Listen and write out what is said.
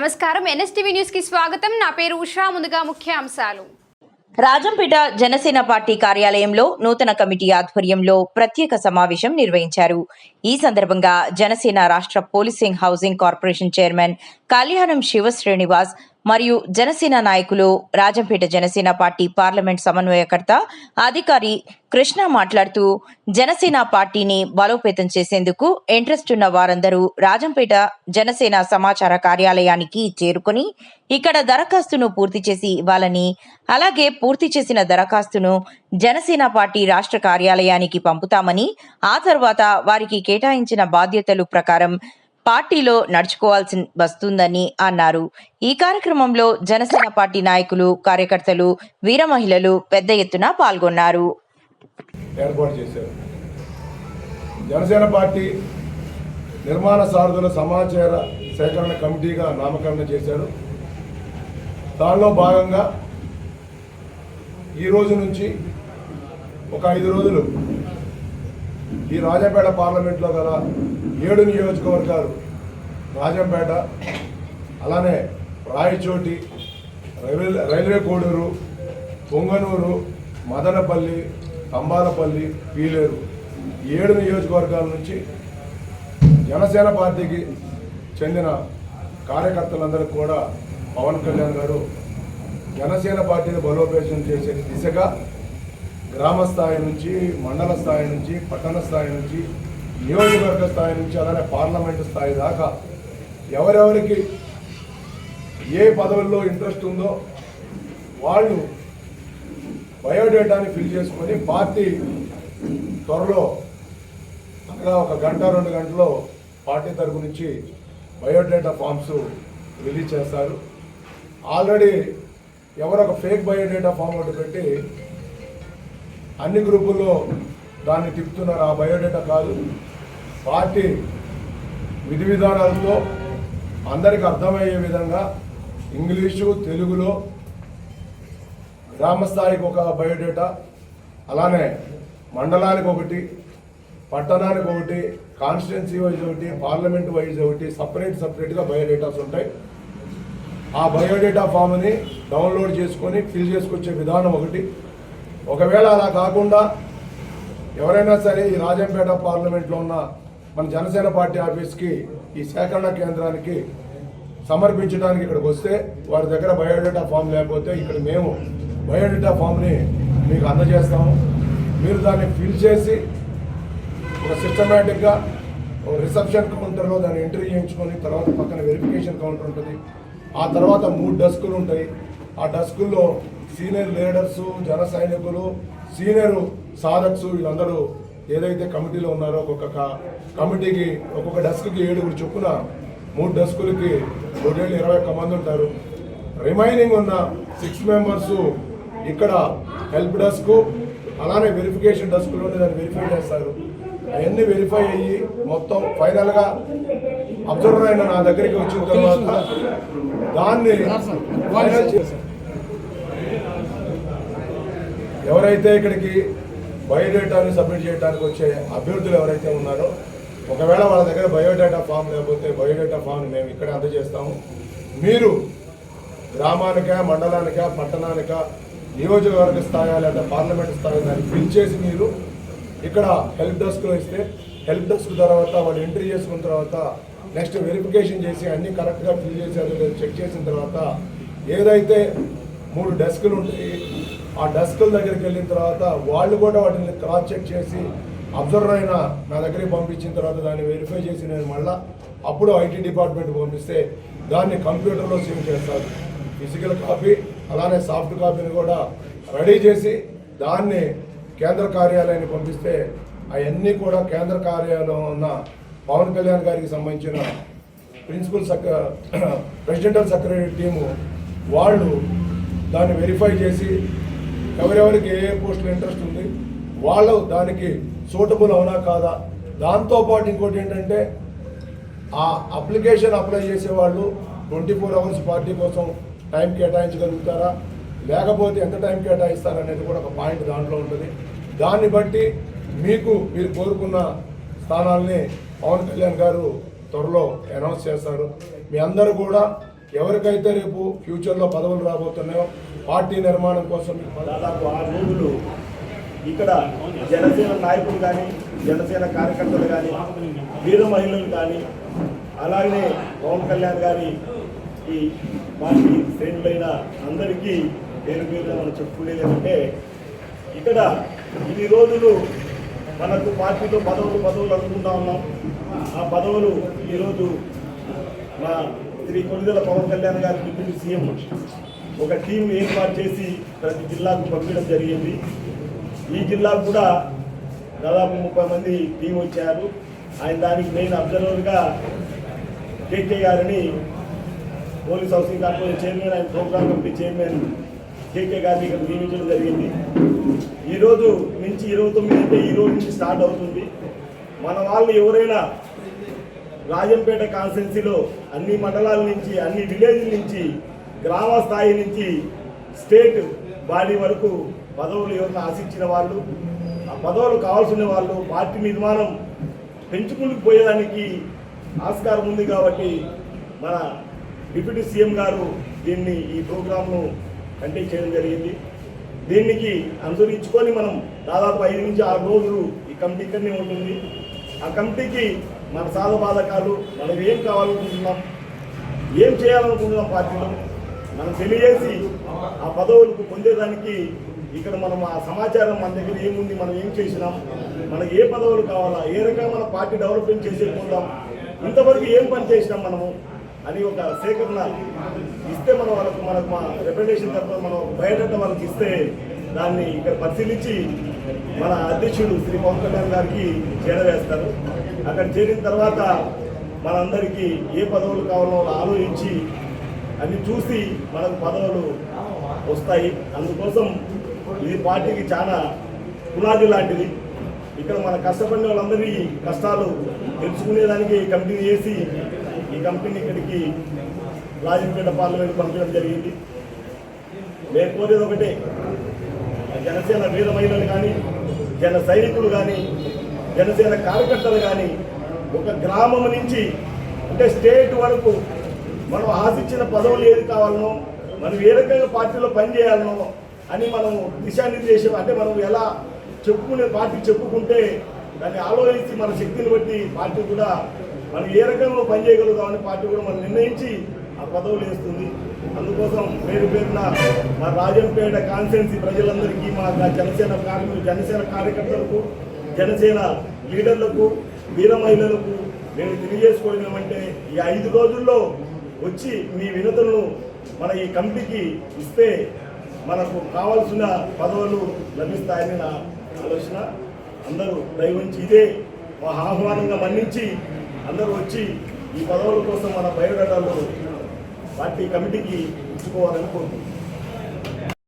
నమస్కారం NSTV news కి స్వాగతం. నా పేరు ఉషా. ముందుగా ముఖ్య అంశాలు. రాజంపేట జనసేన పార్టీ కార్యాలయంలో నూతన కమిటీ ఆధ్వర్యంలో ప్రత్యేక సమావేశం నిర్వహించారు. ఈ సందర్భంగా జనసేన రాష్ట్ర పోలీసింగ్ హౌసింగ్ కార్పొరేషన్ చైర్మన్ కళ్యాణం శివ శ్రీనివాస్ మరియు జనసేన నాయకులు, రాజంపేట జనసేన పార్టీ పార్లమెంట్ సమన్వయకర్త అధికారి కృష్ణ మాట్లాడుతూ, జనసేన పార్టీని బలోపేతం చేసేందుకు ఇంట్రెస్ట్ ఉన్న వారందరూ రాజంపేట జనసేన సమాచార కార్యాలయానికి చేరుకొని ఇక్కడ దరఖాస్తును పూర్తి చేసి ఇవ్వాలని, అలాగే పూర్తి చేసిన దరఖాస్తును జనసేన పార్టీ రాష్ట్ర కార్యాలయానికి పంపుతామని, ఆ తర్వాత వారికి కేటాయించిన బాధ్యతలు ప్రకారం పార్టీలో నడుచుకోవాల్సి వస్తుందని అన్నారు. ఈ కార్యక్రమంలో జనసేన పార్టీ నాయకులు, కార్యకర్తలు, వీర మహిళలు పెద్ద ఎత్తున పాల్గొన్నారు. ఏర్పాటు చేశారు. జనసేన పార్టీ నిర్మాణ సారథుల సమాచార సేకరణ కమిటీగా నామకరణం చేశారు. దానిలో భాగంగా ఈ రోజు నుంచి ఒక 5 రోజులు ఈ రాజంపేట పార్లమెంట్లో గల 7 నియోజకవర్గాలు, రాజంపేట, అలానే రాయచోటి, రైల్వే కోడూరు, పొంగనూరు, మదనపల్లి, తంబాలపల్లి, పీలేరు, 7 నియోజకవర్గాల నుంచి జనసేన పార్టీకి చెందిన కార్యకర్తలందరికీ కూడా పవన్ కళ్యాణ్ గారు జనసేన పార్టీని బలోపేతం చేసే దిశగా గ్రామ స్థాయి నుంచి, మండల స్థాయి నుంచి, పట్టణ స్థాయి నుంచి, నియోజకవర్గ స్థాయి నుంచి, అలానే పార్లమెంటు స్థాయి దాకా ఎవరెవరికి ఏ పదవుల్లో ఇంట్రెస్ట్ ఉందో వాళ్ళు బయోడేటాని ఫిల్ చేసుకొని పార్టీ త్వరలో, అనగా ఒక గంట 2 గంటల్లో పార్టీ తరపు నుంచి బయోడేటా ఫామ్స్ రిలీజ్ చేస్తారు. ఆల్రెడీ ఎవరొక ఫేక్ బయోడేటా ఫామ్ ఒకటి పెట్టి అన్ని గ్రూపుల్లో దాన్ని తిప్పుతున్నారు. ఆ బయోడేటా కాదు, పార్టీ విధి విధానాలతో అందరికి అర్థమయ్యే విధంగా ఇంగ్లీషు, తెలుగులో గ్రామ స్థాయికి ఒక బయోడేటా, అలానే మండలానికి ఒకటి, పట్టణానికి ఒకటి, కాన్స్టిట్యున్సీ వైజ్ ఒకటి, పార్లమెంట్ వైజ్ ఒకటి, సపరేట్గా బయోడేటాస్ ఉంటాయి. ఆ బయోడేటా ఫామ్ని డౌన్లోడ్ చేసుకొని ఫిల్ చేసుకొచ్చే విధానం ఒకటి. ఒకవేళ అలా కాకుండా ఎవరైనా సరే ఈ రాజంపేట పార్లమెంట్లో ఉన్న మన జనసేన పార్టీ ఆఫీస్కి, ఈ సేకరణ కేంద్రానికి సమర్పించడానికి ఇక్కడికి వస్తే వారి దగ్గర బయోడేటా ఫామ్ లేకపోతే ఇక్కడ మేము బయోడేటా ఫామ్ని మీకు అందజేస్తాము. మీరు దాన్ని ఫిల్ చేసి ఒక సిస్టమేటిక్గా ఒక రిసెప్షన్ కౌంటర్లో దాన్ని ఎంట్రీ చేయించుకొని, తర్వాత పక్కన వెరిఫికేషన్ కౌంటర్ ఉంటుంది. ఆ తర్వాత 3 డెస్కులు ఉంటాయి. ఆ డెస్కుల్లో సీనియర్ లీడర్సు, జన సైనికులు, సీనియర్ సాధక్స్, వీళ్ళందరూ ఏదైతే కమిటీలో ఉన్నారో ఒక్కొక్క కమిటీకి ఒక్కొక్క డెస్క్కి 7 చొప్పున 3 డెస్కులకి 21 మంది ఉంటారు. రిమైనింగ్ ఉన్న 6 మెంబర్స్ ఇక్కడ హెల్ప్ డెస్క్, అలానే వెరిఫికేషన్ డెస్క్లోనే దాన్ని వెరిఫై చేస్తారు. అవన్నీ వెరిఫై అయ్యి మొత్తం ఫైనల్గా అబ్జర్వర్ అయిన నా దగ్గరికి వచ్చిన తర్వాత దాన్ని ఫైనల్ చేశారు. ఎవరైతే ఇక్కడికి బయోడేటాని సబ్మిట్ చేయడానికి వచ్చే అభ్యర్థులు ఎవరైతే ఉన్నారో, ఒకవేళ వాళ్ళ దగ్గర బయోడేటా ఫామ్ లేకపోతే బయోడేటా ఫామ్ని మేము ఇక్కడే అందజేస్తాము. మీరు గ్రామానికా, మండలానికా, పట్టణానికా, నియోజకవర్గ స్థాయి లేదా పార్లమెంట్ స్థాయి దాన్ని ఫిల్ చేసి మీరు ఇక్కడ హెల్ప్ డెస్క్లో ఇస్తే, హెల్ప్ డెస్క్ తర్వాత వాళ్ళు ఎంట్రీ చేసుకున్న తర్వాత నెక్స్ట్ వెరిఫికేషన్ చేసి అన్నీ కరెక్ట్గా ఫిల్ చేశారు చెక్ చేసిన తర్వాత ఏదైతే 3 డెస్కులు ఉంటాయి, ఆ డెస్కుల దగ్గరికి వెళ్ళిన తర్వాత వాళ్ళు కూడా వాటిని క్రాస్ చెక్ చేసి అబ్జర్వర్ అయినా నా దగ్గరికి పంపించిన తర్వాత దాన్ని వెరిఫై చేసి నేను మళ్ళీ అప్పుడు ఐటీ డిపార్ట్మెంట్కి పంపిస్తే దాన్ని కంప్యూటర్లో సేవ్ చేస్తారు. ఫిజికల్ కాపీ అలానే సాఫ్ట్ కాపీని కూడా రెడీ చేసి దాన్ని కేంద్ర కార్యాలయాన్ని పంపిస్తే అవన్నీ కూడా కేంద్ర కార్యాలయంలో ఉన్న పవన్ కళ్యాణ్ గారికి సంబంధించిన ప్రెసిడెంటల్ సెక్రటరీ టీము వాళ్ళు దాన్ని వెరిఫై చేసి ఎవరెవరికి ఏ పోస్టులు ఇంట్రెస్ట్ ఉంది వాళ్ళు దానికి సూటబుల్ అవునా కాదా. దాంతోపాటు ఇంకోటి ఏంటంటే ఆ అప్లికేషన్ అప్లై చేసేవాళ్ళు 24 అవర్స్ పార్టీ కోసం టైం కేటాయించగలుగుతారా, లేకపోతే ఎంత టైం కేటాయిస్తారనేది కూడా ఒక పాయింట్ దాంట్లో ఉంటుంది. దాన్ని బట్టి మీరు కోరుకున్న స్థానాల్ని పవన్ కళ్యాణ్ గారు త్వరలో అనౌన్స్ చేస్తారు. మీ అందరూ కూడా ఎవరికైతే రేపు ఫ్యూచర్లో పదవులు రాబోతున్నాయో పార్టీ నిర్మాణం కోసం దాదాపు 6 రోజులు ఇక్కడ జనసేన నాయకులు కానీ జనసేన కార్యకర్తలు కానీ వీర మహిళలు కానీ అలాగే పవన్ కళ్యాణ్ గారి ఈ పార్టీ శ్రేణులైన అందరికీ పేరు పేరుగా మనం చెప్పుకునేది ఏమంటే ఇక్కడ ఇన్ని రోజులు మనకు పార్టీలో పదవులు అనుకుంటా ఉన్నాం. ఆ పదవులు ఈరోజు మా శ్రీ కొణిదెల పవన్ కళ్యాణ్ గారి డిప్యూటీ సీఎం ఒక టీం ఏర్పాటు చేసి ప్రతి జిల్లాకు పంపించడం జరిగింది. ఈ జిల్లాకు కూడా దాదాపు 30 మంది టీం వచ్చారు. ఆయన దానికి మెయిన్ అబ్జర్వర్గా కేకే గారిని పోలీస్ హౌసింగ్ కార్పొరేషన్ చైర్మన్, ఆయన ప్రోగ్రామ్ కమిటీ చైర్మన్ కేకే గారిని ఇక్కడ నియమించడం జరిగింది. ఈరోజు నుంచి 29 అంటే ఈ రోజు నుంచి స్టార్ట్ అవుతుంది. మన వాళ్ళు ఎవరైనా రాజంపేట కాన్స్టిట్యున్సీలో అన్ని మండలాల నుంచి, అన్ని విలేజ్ల నుంచి, గ్రామ స్థాయి నుంచి స్టేట్ బాడీ వరకు పదవులు ఎవరిని ఆశించిన వాళ్ళు, ఆ పదవులు కావాల్సిన వాళ్ళు పార్టీ నిర్మాణం పెంచుకుంటూ పోయేదానికి ఆస్కారం ఉంది. కాబట్టి మన డిప్యూటీ సీఎం గారు దీన్ని ఈ ప్రోగ్రామ్ను కండక్ట్ చేయడం జరిగింది. దీనికి అనుసరించుకొని మనం దాదాపు 5 నుంచి 6 రోజులు ఈ కమిటీ ఇక్కడనే ఉంటుంది. ఆ కమిటీకి మన సాధబాధకాలు, మనం ఏం కావాలనుకుంటున్నాం, ఏం చేయాలనుకుంటున్నాం పార్టీలో మనం తెలియజేసి ఆ పదవులకు పొందేదానికి ఇక్కడ మనం ఆ సమాచారం మన దగ్గర ఏముంది, మనం ఏం చేసినాం, మనకు ఏ పదవులు కావాలా, ఏ రకంగా మన పార్టీ డెవలప్మెంట్ చేసేసుకుందాం, ఇంతవరకు ఏం పని చేసినాం మనము అని ఒక సేకరణ ఇస్తే మనకు మా రిప్రజెంటేషన్ తరఫున మనం బయట వాళ్ళకి ఇస్తే దాన్ని ఇక్కడ పరిశీలించి మన అధ్యక్షుడు శ్రీ పవన్ కళ్యాణ్ గారికి చేరవేస్తారు. అక్కడ చేరిన తర్వాత మనందరికీ ఏ పదవులు కావాలో ఆలోచించి అన్ని చూసి మనకు పదవులు వస్తాయి. అందుకోసం ఇది పార్టీకి చాలా పునాది లాంటిది. ఇక్కడ మన కష్టపడిన వాళ్ళందరి కష్టాలు తెలుసుకునేదానికి కమిటీని చేసి ఈ కంపెనీ ఇక్కడికి రాజంపేట పార్లమెంట్ పంపించడం జరిగింది. మేము కోరేది ఒకటే, జనసేన వీర మహిళలు కానీ, జన సైనికులు కానీ, జనసేన కార్యకర్తలు కానీ ఒక గ్రామం నుంచి అంటే స్టేట్ వరకు మనం ఆశించిన పదవులు ఏది కావాలనో, మనం ఏ రకంగా పార్టీలో పనిచేయాలనో అని మనం దిశానిర్దేశం అంటే మనం ఎలా చెప్పుకునే పార్టీ చెప్పుకుంటే దాన్ని ఆలోచించి మన శక్తిని బట్టి పార్టీ కూడా మనం ఏ రకంగా పనిచేయగలుగుతామని పార్టీ కూడా మనం నిర్ణయించి ఆ పదవులు వేస్తుంది. అందుకోసం పేరున మా రాజంపేట కాన్స్టిట్యున్సీ ప్రజలందరికీ, మా జనసేన కార్యకర్తలకు, జనసేన లీడర్లకు, వీర మహిళలకు నేను తెలియజేసుకోవడం ఏమంటే ఈ 5 రోజుల్లో వచ్చి మీ వినతులను మన ఈ కమిటీకి ఇస్తే మనకు కావాల్సిన పదవులు లభిస్తాయని నా ఆలోచన. అందరూ దయవుంచి ఇదే మా ఆహ్వానంగా మన్నించి అందరూ వచ్చి ఈ పదవుల కోసం మన బయోడేటాలు పార్టీ కమిటీకి ఇచ్చుకోవాలని కోరుకుంటున్నాం.